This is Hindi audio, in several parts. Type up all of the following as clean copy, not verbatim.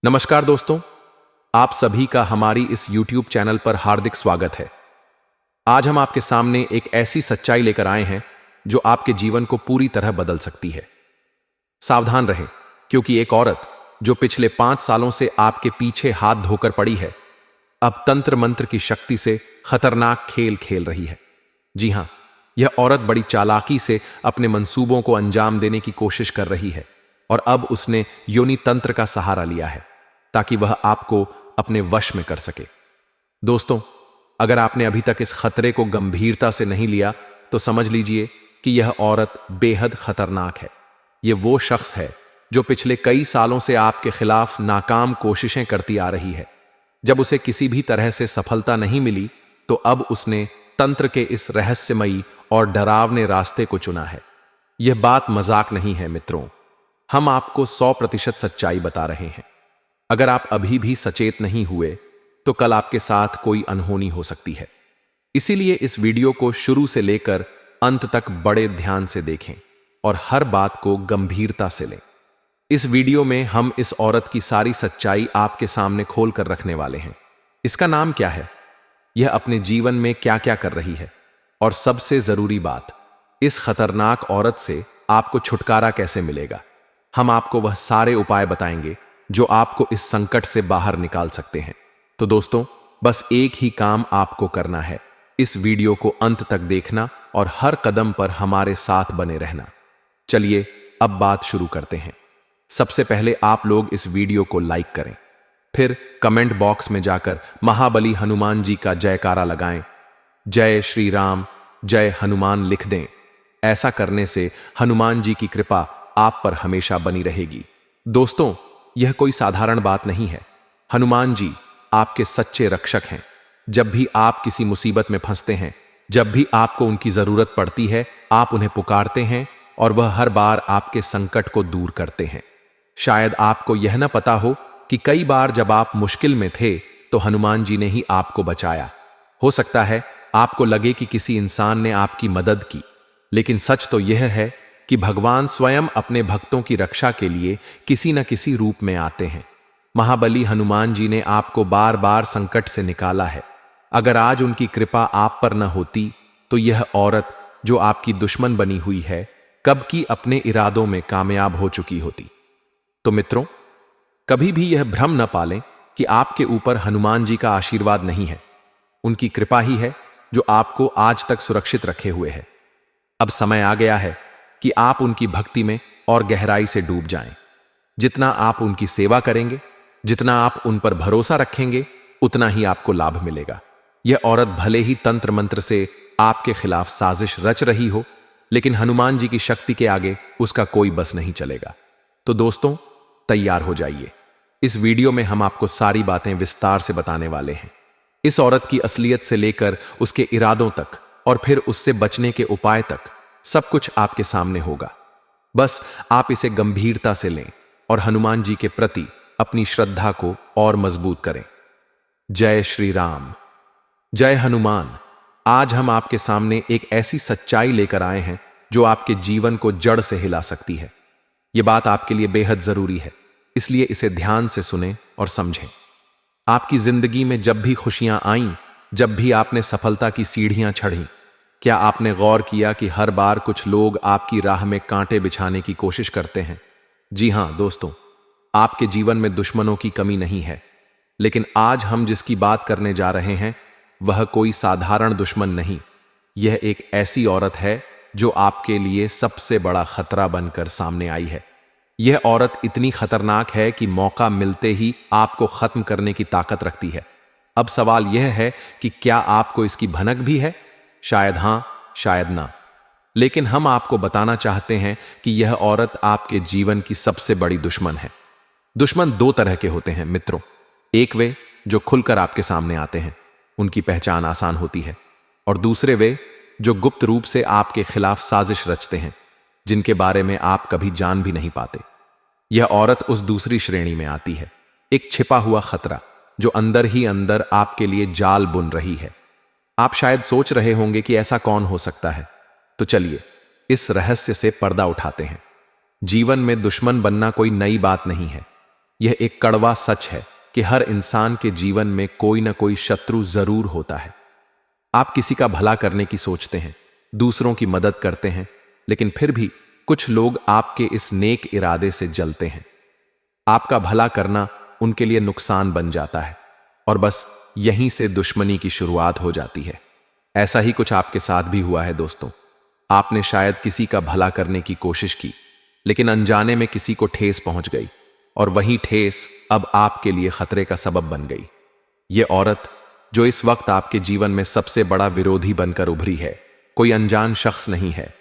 नमस्कार दोस्तों, आप सभी का हमारी इस YouTube चैनल पर हार्दिक स्वागत है। आज हम आपके सामने एक ऐसी सच्चाई लेकर आए हैं जो आपके जीवन को पूरी तरह बदल सकती है। सावधान रहें, क्योंकि एक औरत जो पिछले 5 सालों से आपके पीछे हाथ धोकर पड़ी है, अब तंत्र मंत्र की शक्ति से खतरनाक खेल खेल रही है। जी हां, यह औरत बड़ी चालाकी से अपने मंसूबों को अंजाम देने की कोशिश कर रही है और अब उसने योनि तंत्र का सहारा लिया है ताकि वह आपको अपने वश में कर सके। दोस्तों, अगर आपने अभी तक इस खतरे को गंभीरता से नहीं लिया तो समझ लीजिए कि यह औरत बेहद खतरनाक है। यह वो शख्स है जो पिछले कई सालों से आपके खिलाफ नाकाम कोशिशें करती आ रही है। जब उसे किसी भी तरह से सफलता नहीं मिली तो अब उसने तंत्र के इस रहस्यमयी और डरावने रास्ते को चुना है। यह बात मजाक नहीं है मित्रों, हम आपको 100% सच्चाई बता रहे हैं। अगर आप अभी भी सचेत नहीं हुए तो कल आपके साथ कोई अनहोनी हो सकती है। इसीलिए इस वीडियो को शुरू से लेकर अंत तक बड़े ध्यान से देखें और हर बात को गंभीरता से लें। इस वीडियो में हम इस औरत की सारी सच्चाई आपके सामने खोल कर रखने वाले हैं। इसका नाम क्या है, यह अपने जीवन में क्या क्या कर रही है, और सबसे जरूरी बात, इस खतरनाक औरत से आपको छुटकारा कैसे मिलेगा। हम आपको वह सारे उपाय बताएंगे जो आपको इस संकट से बाहर निकाल सकते हैं। तो दोस्तों, बस एक ही काम आपको करना है, इस वीडियो को अंत तक देखना और हर कदम पर हमारे साथ बने रहना। चलिए अब बात शुरू करते हैं। सबसे पहले आप लोग इस वीडियो को लाइक करें, फिर कमेंट बॉक्स में जाकर महाबली हनुमान जी का जयकारा लगाएं। जय श्री राम, जय हनुमान लिख दें। ऐसा करने से हनुमान जी की कृपा आप पर हमेशा बनी रहेगी। दोस्तों, यह कोई साधारण बात नहीं है। हनुमान जी आपके सच्चे रक्षक हैं। जब भी आप किसी मुसीबत में फंसते हैं, जब भी आपको उनकी जरूरत पड़ती है, आप उन्हें पुकारते हैं और वह हर बार आपके संकट को दूर करते हैं। शायद आपको यह न पता हो कि कई बार जब आप मुश्किल में थे तो हनुमान जी ने ही आपको बचाया। हो सकता है आपको लगे कि किसी इंसान ने आपकी मदद की, लेकिन सच तो यह है कि भगवान स्वयं अपने भक्तों की रक्षा के लिए किसी न किसी रूप में आते हैं। महाबली हनुमान जी ने आपको बार बार संकट से निकाला है। अगर आज उनकी कृपा आप पर न होती तो यह औरत जो आपकी दुश्मन बनी हुई है, कब की अपने इरादों में कामयाब हो चुकी होती। तो मित्रों, कभी भी यह भ्रम न पालें कि आपके ऊपर हनुमान जी का आशीर्वाद नहीं है। उनकी कृपा ही है जो आपको आज तक सुरक्षित रखे हुए है। अब समय आ गया है कि आप उनकी भक्ति में और गहराई से डूब जाएं। जितना आप उनकी सेवा करेंगे, जितना आप उन पर भरोसा रखेंगे, उतना ही आपको लाभ मिलेगा। यह औरत भले ही तंत्र मंत्र से आपके खिलाफ साजिश रच रही हो, लेकिन हनुमान जी की शक्ति के आगे उसका कोई बस नहीं चलेगा। तो दोस्तों, तैयार हो जाइए। इस वीडियो में हम आपको सारी बातें विस्तार से बताने वाले हैं। इस औरत की असलियत से लेकर उसके इरादों तक और फिर उससे बचने के उपाय तक सब कुछ आपके सामने होगा। बस आप इसे गंभीरता से लें और हनुमान जी के प्रति अपनी श्रद्धा को और मजबूत करें। जय श्री राम, जय हनुमान। आज हम आपके सामने एक ऐसी सच्चाई लेकर आए हैं जो आपके जीवन को जड़ से हिला सकती है। यह बात आपके लिए बेहद जरूरी है, इसलिए इसे ध्यान से सुनें और समझें। आपकी जिंदगी में जब भी खुशियां आईं, जब भी आपने सफलता की सीढ़ियां चढ़ीं, क्या आपने गौर किया कि हर बार कुछ लोग आपकी राह में कांटे बिछाने की कोशिश करते हैं? जी हां दोस्तों, आपके जीवन में दुश्मनों की कमी नहीं है, लेकिन आज हम जिसकी बात करने जा रहे हैं वह कोई साधारण दुश्मन नहीं। यह एक ऐसी औरत है जो आपके लिए सबसे बड़ा खतरा बनकर सामने आई है। यह औरत इतनी खतरनाक है कि मौका मिलते ही आपको खत्म करने की ताकत रखती है। अब सवाल यह है कि क्या आपको इसकी भनक भी है? शायद हां, शायद ना, लेकिन हम आपको बताना चाहते हैं कि यह औरत आपके जीवन की सबसे बड़ी दुश्मन है। दुश्मन 2 तरह के होते हैं मित्रों। एक वे जो खुलकर आपके सामने आते हैं, उनकी पहचान आसान होती है, और दूसरे वे जो गुप्त रूप से आपके खिलाफ साजिश रचते हैं, जिनके बारे में आप कभी जान भी नहीं पाते। यह औरत उस दूसरी श्रेणी में आती है, एक छिपा हुआ खतरा जो अंदर ही अंदर आपके लिए जाल बुन रही है। आप शायद सोच रहे होंगे कि ऐसा कौन हो सकता है, तो चलिए इस रहस्य से पर्दा उठाते हैं। जीवन में दुश्मन बनना कोई नई बात नहीं है। यह एक कड़वा सच है कि हर इंसान के जीवन में कोई ना कोई शत्रु जरूर होता है। आप किसी का भला करने की सोचते हैं, दूसरों की मदद करते हैं, लेकिन फिर भी कुछ लोग आपके इस नेक इरादे से जलते हैं। आपका भला करना उनके लिए नुकसान बन जाता है और बस यहीं से दुश्मनी की शुरुआत हो जाती है। ऐसा ही कुछ आपके साथ भी हुआ है दोस्तों। आपने शायद किसी का भला करने की कोशिश की, लेकिन अनजाने में किसी को ठेस पहुंच गई और वही ठेस अब आपके लिए खतरे का सबब बन गई। यह औरत जो इस वक्त आपके जीवन में सबसे बड़ा विरोधी बनकर उभरी है, कोई अनजान शख्स नहीं है।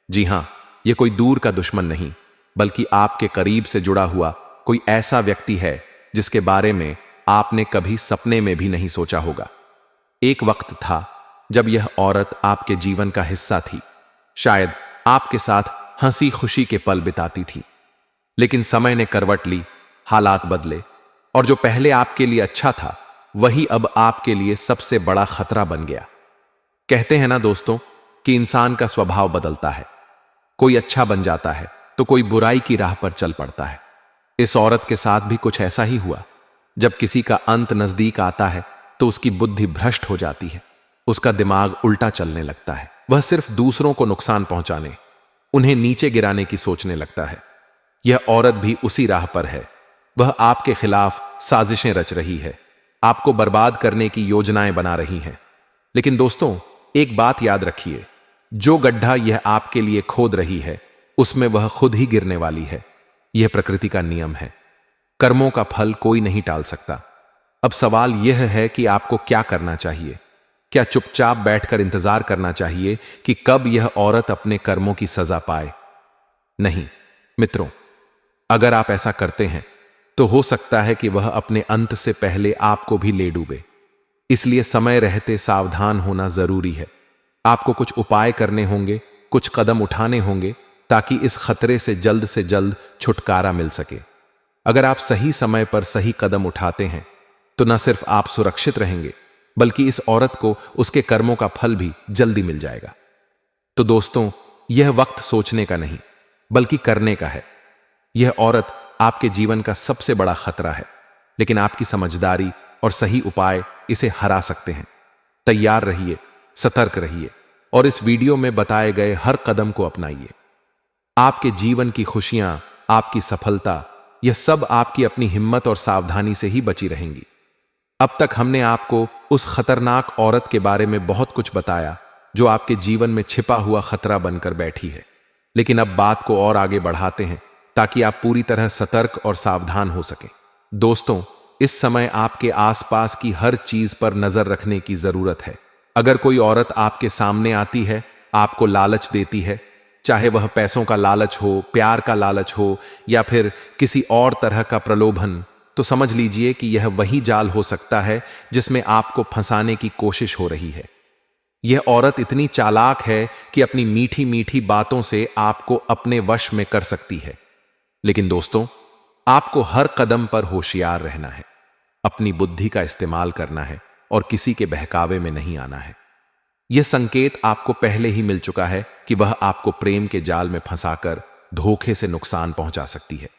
जी हां, यह कोई दूर का दुश्मन नहीं, बल्कि आपके करीब से जुड़ा हुआ कोई ऐसा व्यक्ति है जिसके बारे में आपने कभी सपने में भी नहीं सोचा होगा। एक वक्त था जब यह औरत आपके जीवन का हिस्सा थी, शायद आपके साथ हंसी खुशी के पल बिताती थी। लेकिन समय ने करवट ली, हालात बदले और जो पहले आपके लिए अच्छा था वही अब आपके लिए सबसे बड़ा खतरा बन गया। कहते हैं ना दोस्तों कि इंसान का स्वभाव बदलता है, कोई अच्छा बन जाता है तो कोई बुराई की राह पर चल पड़ता है। इस औरत के साथ भी कुछ ऐसा ही हुआ। जब किसी का अंत नजदीक आता है तो उसकी बुद्धि भ्रष्ट हो जाती है, उसका दिमाग उल्टा चलने लगता है। वह सिर्फ दूसरों को नुकसान पहुंचाने, उन्हें नीचे गिराने की सोचने लगता है। यह औरत भी उसी राह पर है। वह आपके खिलाफ साजिशें रच रही है, आपको बर्बाद करने की योजनाएं बना रही है। लेकिन दोस्तों, एक बात याद रखिए, जो गड्ढा यह आपके लिए खोद रही है उसमें वह खुद ही गिरने वाली है। यह प्रकृति का नियम है। कर्मों का फल कोई नहीं टाल सकता। अब सवाल यह है कि आपको क्या करना चाहिए। क्या चुपचाप बैठकर इंतजार करना चाहिए कि कब यह औरत अपने कर्मों की सजा पाए? नहीं मित्रों, अगर आप ऐसा करते हैं तो हो सकता है कि वह अपने अंत से पहले आपको भी ले डूबे। इसलिए समय रहते सावधान होना जरूरी है। आपको कुछ उपाय करने होंगे, कुछ कदम उठाने होंगे ताकि इस खतरे से जल्द छुटकारा मिल सके। अगर आप सही समय पर सही कदम उठाते हैं तो न सिर्फ आप सुरक्षित रहेंगे, बल्कि इस औरत को उसके कर्मों का फल भी जल्दी मिल जाएगा। तो दोस्तों, यह वक्त सोचने का नहीं बल्कि करने का है। यह औरत आपके जीवन का सबसे बड़ा खतरा है, लेकिन आपकी समझदारी और सही उपाय इसे हरा सकते हैं। तैयार रहिए, सतर्क रहिए और इस वीडियो में बताए गए हर कदम को अपनाइए। आपके जीवन की खुशियां, आपकी सफलता, यह सब आपकी अपनी हिम्मत और सावधानी से ही बची रहेंगी। अब तक हमने आपको उस खतरनाक औरत के बारे में बहुत कुछ बताया जो आपके जीवन में छिपा हुआ खतरा बनकर बैठी है। लेकिन अब बात को और आगे बढ़ाते हैं ताकि आप पूरी तरह सतर्क और सावधान हो सकें। दोस्तों, इस समय आपके आसपास की हर चीज पर नजर रखने की जरूरत है। अगर कोई औरत आपके सामने आती है, आपको लालच देती है, चाहे वह पैसों का लालच हो, प्यार का लालच हो या फिर किसी और तरह का प्रलोभन, तो समझ लीजिए कि यह वही जाल हो सकता है जिसमें आपको फंसाने की कोशिश हो रही है। यह औरत इतनी चालाक है कि अपनी मीठी मीठी बातों से आपको अपने वश में कर सकती है। लेकिन दोस्तों, आपको हर कदम पर होशियार रहना है, अपनी बुद्धि का इस्तेमाल करना है और किसी के बहकावे में नहीं आना है। यह संकेत आपको पहले ही मिल चुका है कि वह आपको प्रेम के जाल में फंसाकर धोखे से नुकसान पहुंचा सकती है।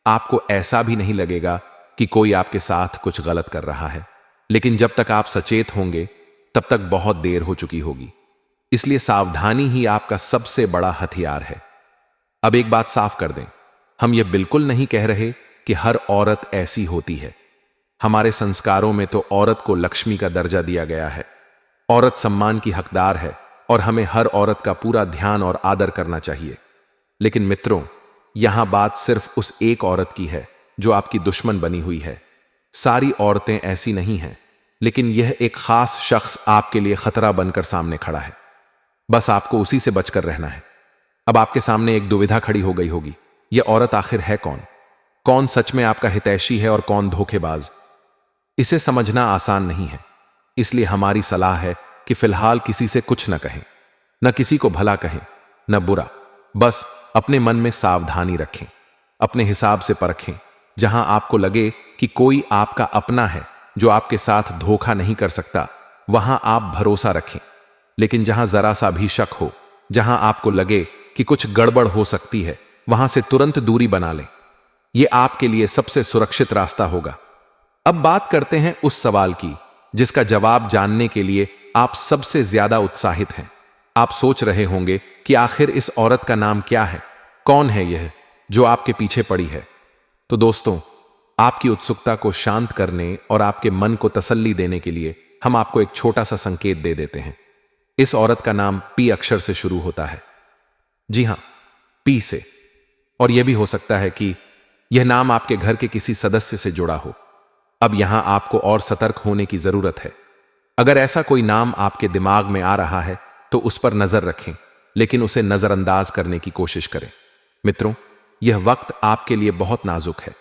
आपको ऐसा भी नहीं लगेगा कि कोई आपके साथ कुछ गलत कर रहा है, लेकिन जब तक आप सचेत होंगे तब तक बहुत देर हो चुकी होगी। इसलिए सावधानी ही आपका सबसे बड़ा हथियार है। अब एक बात साफ कर दें, हम यह बिल्कुल नहीं कह रहे कि हर औरत ऐसी होती है। हमारे संस्कारों में तो औरत को लक्ष्मी का दर्जा दिया गया है। औरत सम्मान की हकदार है और हमें हर औरत का पूरा ध्यान और आदर करना चाहिए। लेकिन मित्रों, यहां बात सिर्फ उस एक औरत की है जो आपकी दुश्मन बनी हुई है। सारी औरतें ऐसी नहीं हैं, लेकिन यह एक खास शख्स आपके लिए खतरा बनकर सामने खड़ा है। बस आपको उसी से बचकर रहना है। अब आपके सामने एक दुविधा खड़ी हो गई होगी, यह औरत आखिर है कौन? कौन सच में आपका हितैषी है और कौन धोखेबाज? इसे समझना आसान नहीं है। इसलिए हमारी सलाह है कि फिलहाल किसी से कुछ न कहें, न किसी को भला कहें न बुरा। बस अपने मन में सावधानी रखें, अपने हिसाब से परखें। जहां आपको लगे कि कोई आपका अपना है जो आपके साथ धोखा नहीं कर सकता, वहां आप भरोसा रखें। लेकिन जहां जरा सा भी शक हो, जहां आपको लगे कि कुछ गड़बड़ हो सकती है, वहां से तुरंत दूरी बना लें। यह आपके लिए सबसे सुरक्षित रास्ता होगा। अब बात करते हैं उस सवाल की जिसका जवाब जानने के लिए आप सबसे ज्यादा उत्साहित हैं। आप सोच रहे होंगे कि आखिर इस औरत का नाम क्या है, कौन है यह जो आपके पीछे पड़ी है। तो दोस्तों, आपकी उत्सुकता को शांत करने और आपके मन को तसल्ली देने के लिए हम आपको एक छोटा सा संकेत दे देते हैं। इस औरत का नाम पी अक्षर से शुरू होता है। जी हां, पी से। और यह भी हो सकता है कि यह नाम आपके घर के किसी सदस्य से जुड़ा हो। अब यहां आपको और सतर्क होने की जरूरत है। अगर ऐसा कोई नाम आपके दिमाग में आ रहा है तो उस पर नजर रखें, लेकिन उसे नजरअंदाज करने की कोशिश करें। मित्रों, यह वक्त आपके लिए बहुत नाजुक है।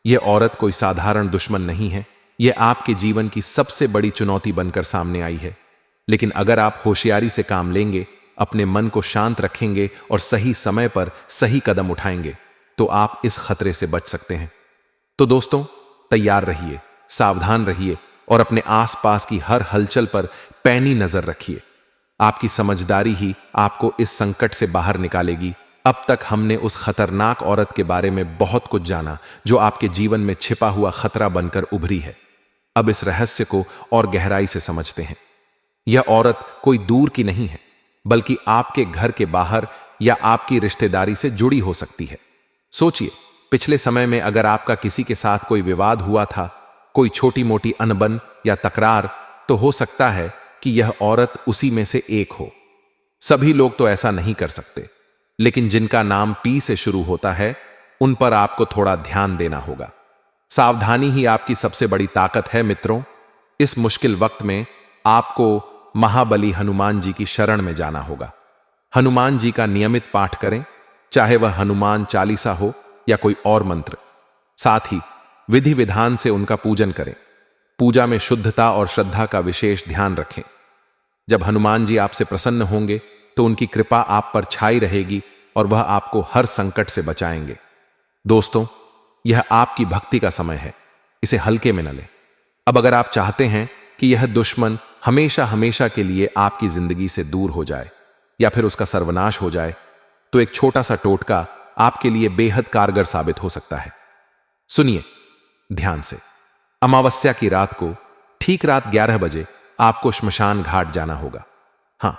यह औरत कोई साधारण दुश्मन नहीं है। यह आपके जीवन की सबसे बड़ी चुनौती बनकर सामने आई है। लेकिन अगर आप होशियारी से काम लेंगे, अपने मन को शांत रखेंगे और सही समय पर सही कदम उठाएंगे, तो आप इस खतरे से बच सकते हैं। तो दोस्तों, तैयार रहिए, सावधान रहिए और अपने आसपास की हर हलचल पर पैनी नजर रखिए। आपकी समझदारी ही आपको इस संकट से बाहर निकालेगी। अब तक हमने उस खतरनाक औरत के बारे में बहुत कुछ जाना जो आपके जीवन में छिपा हुआ खतरा बनकर उभरी है। अब इस रहस्य को और गहराई से समझते हैं। यह औरत कोई दूर की नहीं है, बल्कि आपके घर के बाहर या आपकी रिश्तेदारी से जुड़ी हो सकती है। सोचिए, पिछले समय में अगर आपका किसी के साथ कोई विवाद हुआ था, कोई छोटी मोटी अनबन या तकरार, तो हो सकता है कि यह औरत उसी में से एक हो। सभी लोग तो ऐसा नहीं कर सकते, लेकिन जिनका नाम पी से शुरू होता है, उन पर आपको थोड़ा ध्यान देना होगा। सावधानी ही आपकी सबसे बड़ी ताकत है मित्रों। इस मुश्किल वक्त में आपको महाबली हनुमान जी की शरण में जाना होगा। हनुमान जी का नियमित पाठ करें, चाहे वह हनुमान चालीसा हो या कोई और मंत्र। साथ ही विधि विधान से उनका पूजन करें। पूजा में शुद्धता और श्रद्धा का विशेष ध्यान रखें। जब हनुमान जी आपसे प्रसन्न होंगे तो उनकी कृपा आप पर छाई रहेगी और वह आपको हर संकट से बचाएंगे। दोस्तों, यह आपकी भक्ति का समय है, इसे हल्के में न लें। अब अगर आप चाहते हैं कि यह दुश्मन हमेशा हमेशा के लिए आपकी जिंदगी से दूर हो जाए या फिर उसका सर्वनाश हो जाए, तो एक छोटा सा टोटका आपके लिए बेहद कारगर साबित हो सकता है। सुनिए ध्यान से। अमावस्या की रात को ठीक रात 11 बजे आपको श्मशान घाट जाना होगा। हां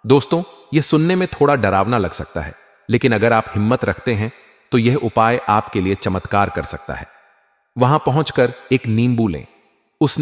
दोस्तों, यह सुनने में थोड़ा डरावना लग सकता है, लेकिन अगर आप हिम्मत रखते हैं तो यह उपाय आपके लिए चमत्कार कर सकता है। वहां पहुंचकर एक नींबू लें। उस